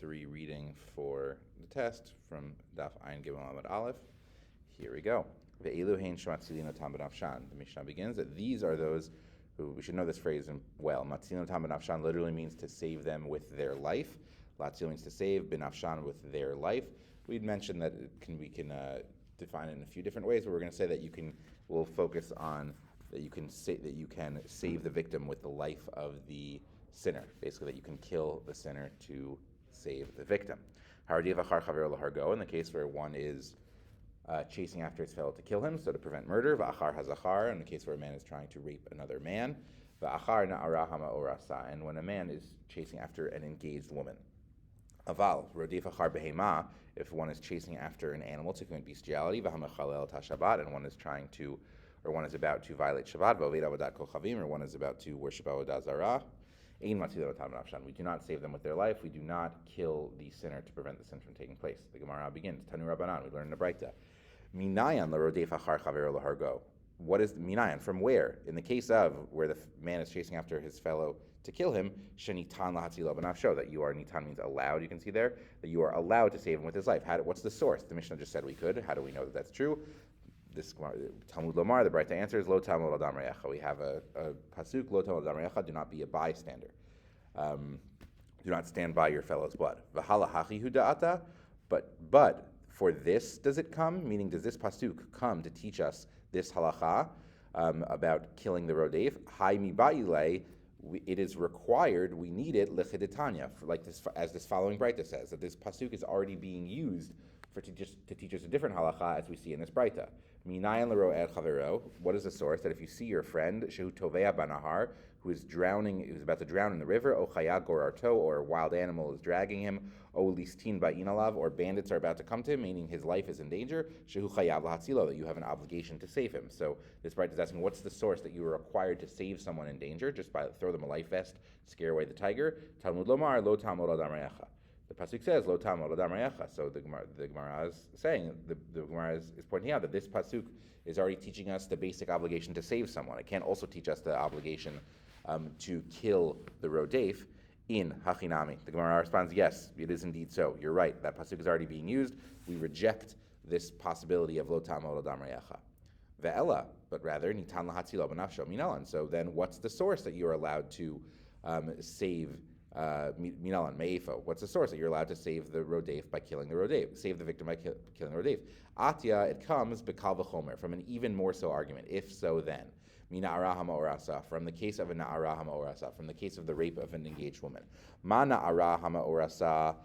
3 reading for the test from Daf Ayin Gimel Amud Aleph. Here we go. Ve'elu hein shematzilin otam b'nafshan. The Mishnah begins that these are those who, we should know this phrase well. Matzilin otam b'nafshan literally means to save them with their life. Latzil means to save, b'nafshan with their life. We'd mentioned that we can define it in a few different ways, but we're going to say that we'll focus on that you can save the victim with the life of the sinner. Basically, that you can kill the sinner to save the victim. In the case where one is chasing after his fellow to kill him, so to prevent murder. V'achar hazachar, in the case where a man is trying to rape another man. V'achar na'ara hama'orasa, and when a man is chasing after an engaged woman. Aval, rodef achar behema, if one is chasing after an animal to commit bestiality. V'hamachalel tashabat, and one is about to violate Shabbat. V'oved avodat kochavim, or one is about to worship avodah zarah. We do not save them with their life. We do not kill the sinner to prevent the sin from taking place. The Gemara begins. Tanu Rabbanan. We learn in the Braita. Minayan l'rodef achar chavero l'hargo. What is minayan? From where? In the case of where the man is chasing after his fellow to kill him, shenitan lahatzilo b'nafsho, that you are, nitan means allowed, you can see there, that you are allowed to save him with his life. What's the source? The Mishnah just said we could. How do we know that that's true? This Talmud Lomar, the Braita answers, Lo tamod adam re'echa. We have a pasuk, Lo tamod adam re'echa, do not be a bystander. Do not stand by your fellow's blood. V'hala hachi hu da'ata, but for this does it come? Meaning, does this pasuk come to teach us this halacha about killing the rodef? Hai mi ba'ilei, it is required, we need it, l'chiditanya, like this, as this following Braita says, that this pasuk is already being used to teach us a different halacha, as we see in this Braita. Minayan l'ro ed chavero. What is the source? That if you see your friend shehu tovea banahar, who is about to drown in the river, o chaya gorarto, or a wild animal is dragging him, o listin ba'inalav, or bandits are about to come to him, meaning his life is in danger, shehu chayav lahatzilo, that you have an obligation to save him. So this Braita is asking, what's the source that you are required to save someone in danger just by throw them a life vest, scare away the tiger? Talmud lomar lo tamod adam re'echa. The pasuk says lo tamod adam re'echa. So the Gemara is saying, the Gemara is pointing out that this pasuk is already teaching us the basic obligation to save someone. It can't also teach us the obligation to kill the rodef in hachinami. The Gemara responds, yes, it is indeed so. You're right. That pasuk is already being used. We reject this possibility of lo tamod adam re'echa. Ve'ela, but rather nitan lahatzilo b'nafsho minalan. So then, what's the source that you are allowed to save? Minalan me'efo. What's the source that you're allowed to save the rodef by killing the rodef? Save the victim by killing the rodef. Atya, it comes bekal v'chomer, from an even more so argument. If so, then mina'ara hama'orasa, from the case of a na'ara hama'orasa, from the case of the rape of an engaged woman. Ma na'ara hama'orasa.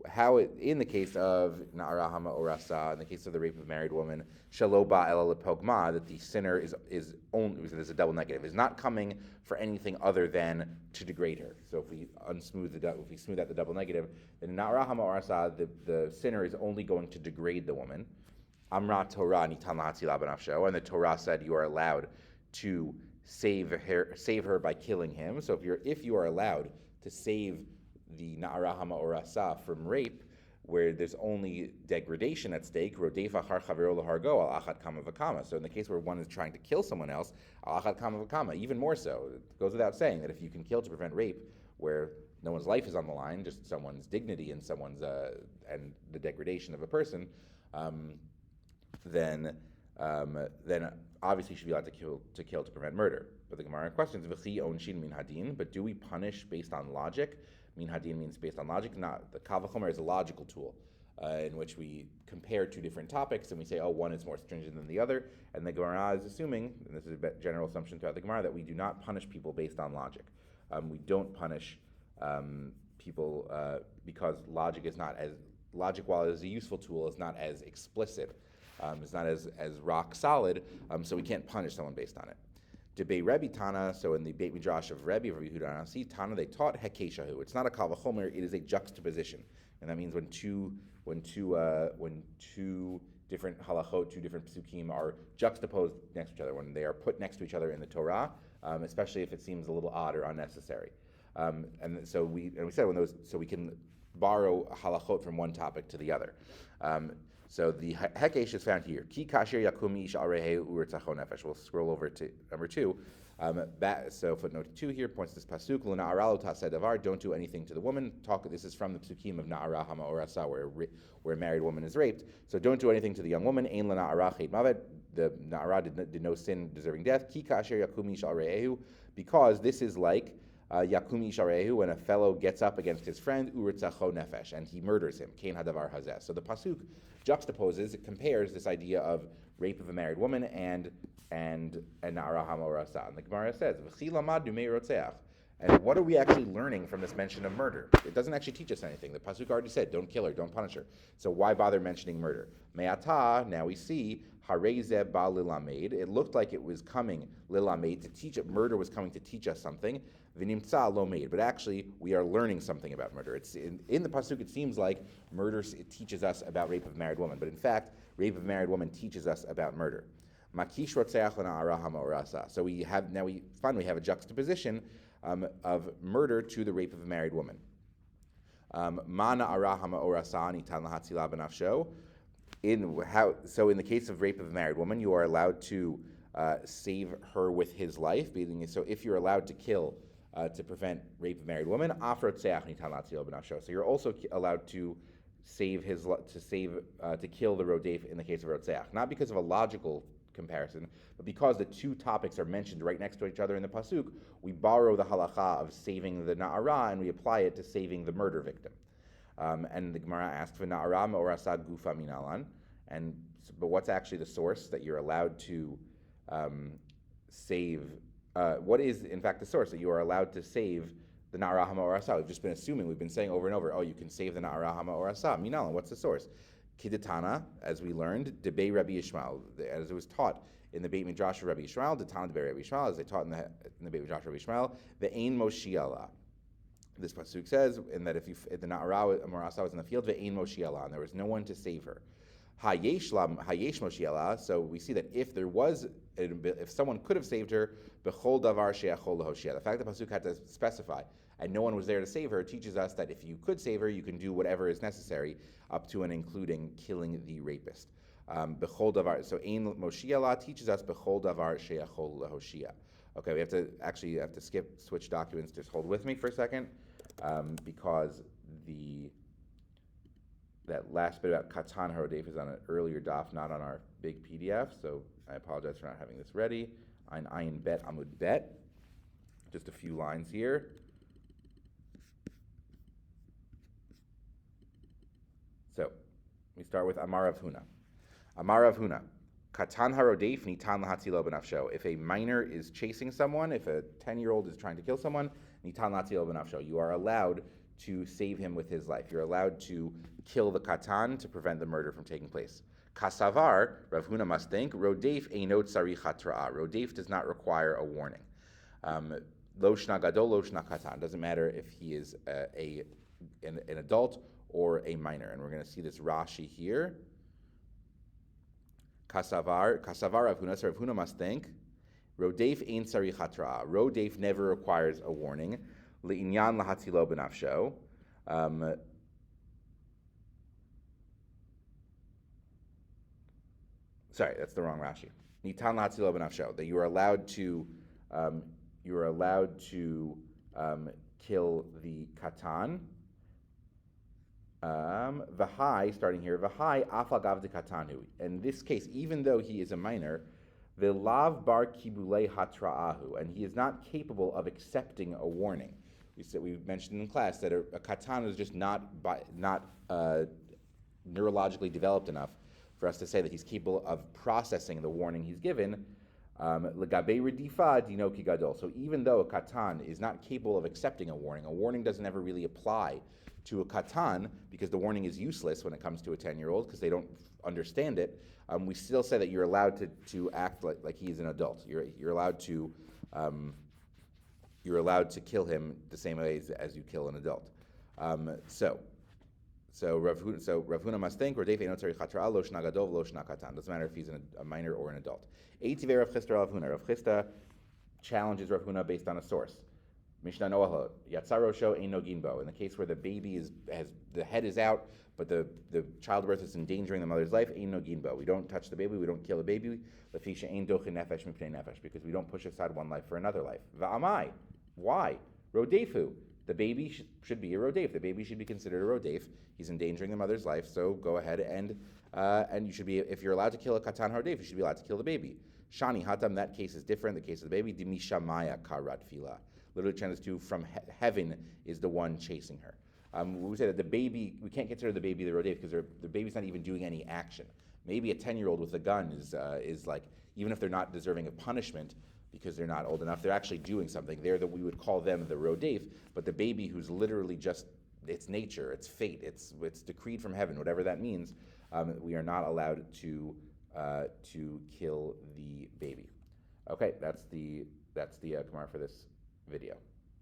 How in the case of na'ara hama'orasa, in the case of the rape of a married woman, shalo ba'el lepogma, that the sinner is only, there's a double negative, is not coming for anything other than to degrade her. So if we smooth out the double negative, then na'ara hama'orasa, the sinner is only going to degrade the woman. Amra Torah nitan lahatzila b'nafsho, and the Torah said you are allowed to save her by killing him. So if you are allowed to save the na'ara hama'orasa from rape, where there's only degradation at stake, rodef achar chavero l'hargo al achat kama v'kama. So in the case where one is trying to kill someone else, al achat kama v'kama, even more so. It goes without saying that if you can kill to prevent rape, where no one's life is on the line, just someone's dignity and someone's and the degradation of a person, then obviously you should be allowed to kill to prevent murder. But the Gemara questions, v'chi onshin min hadin, but do we punish based on logic? Min hadin means based on logic. Not the kal v'chomer is a logical tool in which we compare two different topics and we say, one is more stringent than the other. And the Gemara is assuming, and this is a general assumption throughout the Gemara, that we do not punish people based on logic. We don't punish people because logic, while it is a useful tool, is not as explicit. It's not as rock solid, so we can't punish someone based on it. Debate Rebbe Tana, so in the Beit Midrash of Rebbe Yehuda Anasi, Tana, they taught Hekeshahu. It's not a kal v'chomer, it is a juxtaposition. And that means when two different halachot, two different psukim are juxtaposed next to each other, when they are put next to each other in the Torah, especially if it seems a little odd or unnecessary. And so we said so we can borrow halachot from one topic to the other. So the hekesh is found here. Ki kasher yakum ish arehe u'ertzachon nefesh. We'll scroll over to number 2. So footnote 2 here points to this pasuk. Lo na'ara lo taseh davar. Don't do anything to the woman. This is from the psukim of na'ara hama'orasa, where a married woman is raped. So don't do anything to the young woman. Ein la na'ara chet mavet. The na'ara did no sin deserving death. Ki kasher yakum ish arehu. Because this is like Yakum ish arehu, when a fellow gets up against his friend, u'ertzacho nefesh, and he murders him. Kein hadavar hazeh. So the pasuk juxtaposes, it compares this idea of rape of a married woman and na'ara hama'orasa. And the Gemara says, V'chi lamad dumei rotzeach. And what are we actually learning from this mention of murder? It doesn't actually teach us anything. The pasuk already said, don't kill her, don't punish her. So why bother mentioning murder? Me'ata, now we see, harezeh ba lilamed. It looked like it was coming, lilamed, to teach it. Murder was coming to teach us something. V'nimtza lo made. But actually, we are learning something about murder. It's in the pasuk, it seems like murder, it teaches us about rape of a married woman. But in fact, rape of a married woman teaches us about murder. Makish rotzeach l'na'ara hama'orasa. So we finally have a juxtaposition of murder to the rape of a married woman. Ma na'ara hama'orasa nitan lahatzila b'nafsho. So in the case of rape of a married woman, you are allowed to save her with his life. So if you're allowed to kill to prevent rape of a married woman, so you're also allowed to to kill the rodef in the case of rotzeach, not because of a logical comparison, but because the two topics are mentioned right next to each other in the pasuk. We borrow the halacha of saving the na'ara and we apply it to saving the murder victim. And the Gemara asks for na'ara me'orasad gufa minalan, but what's actually the source that you're allowed to save? What is in fact the source that you are allowed to save the na'ara hama'orasa? We've just been assuming, we've been saying over and over, you can save the na'ara hama'orasa. Minalan, what's the source? Kidatana, as we learned, debei Rabbi Yishmael, as it was taught in the Beit Midrash of Rabbi Yishmael, Datana debei Rabbi Yishmael, as they taught in the Beit Midrash of Rabbi Yishmael, ve'ein moshiala. This pasuk says, in that if the na'ara hama'orasa was in the field, ve'ein moshiala, and there was no one to save her. Hayesh moshiala. So we see that if someone could have saved her, bechol davar she'achol lahoshia. The fact that pasuk had to specify and no one was there to save her teaches us that if you could save her, you can do whatever is necessary, up to and including killing the rapist. Bechol davar. So ein moshiala teaches us bechol davar she'achol lahoshia. Okay, we have to switch documents. Just hold with me for a second, because that last bit about Katan Harodef is on an earlier daf, not on our big PDF, so I apologize for not having this ready. Ein Ayin Bet Amud Bet. Just a few lines here. So, we start with Amar Rav Huna. Amar Rav Huna. Katan Harodef Nitan Lahatzilo B'nafsho. If a minor is chasing someone, if a 10-year-old is trying to kill someone, Nitan Lahatzilo B'nafsho. You are allowed to save him with his life. You're allowed to kill the katan to prevent the murder from taking place. Kasavar, Rav Huna must think, Rodef einot sarich hatra'ah. Rodef does not require a warning. Lo shna gadol, lo shna katan. Doesn't matter if he is an adult or a minor. And we're going to see this Rashi here. Kasavar Rav Huna, so Rav Huna must think, Rodef ein sarich hatra'ah. Rodef never requires a warning. Le'inyan lahatzilo b'nafsho. Sorry, that's the wrong Rashi. Nitan lahatzilo b'nafsho. That you are allowed to kill the katan. V'hai, starting here. V'hai afal gav de katanu. In this case, even though he is a minor, v'lav bar kibulei hatra'ahu, and he is not capable of accepting a warning. We mentioned in class that a katan is just not neurologically developed enough for us to say that he's capable of processing the warning he's given. Legabe redifa dino ki gadol. So even though a katan is not capable of accepting a warning doesn't ever really apply to a katan because the warning is useless when it comes to a 10-year-old because they don't understand it. We still say that you're allowed to act like he's an adult. You're allowed to. You're allowed to kill him the same way as you kill an adult. So Rav Huna must think, doesn't matter if he's a minor or an adult. Rav Chisda challenges Rav Huna based on a source. Mishnah Noahot, Yatzarosho Ein Nogin Bo. In the case where the baby the head is out, but the childbirth is endangering the mother's life, Ein Nogin Bo. We don't touch the baby, we don't kill the baby, Lefisha Ein Dochin Nefesh Mipnei Nefesh, because we don't push aside one life for another life. Va'amai, why? Rodefu, the baby should be a rodef. The baby should be considered a rodef. He's endangering the mother's life, so go ahead and you should be, if you're allowed to kill a katan rodef, you should be allowed to kill the baby. Shani Hatam, that case is different. The case of the baby, Dimishamaya Karat Fila. Literally translates to from heaven is the one chasing her. We would say that the baby, we can't consider the baby the rodef because the baby's not even doing any action. Maybe a 10-year-old with a gun is like, even if they're not deserving of punishment because they're not old enough, they're actually doing something. We would call them the rodef, but the baby who's literally just, it's nature, it's fate, it's decreed from heaven, whatever that means, we are not allowed to kill the baby. Okay, that's the Gemara for this video.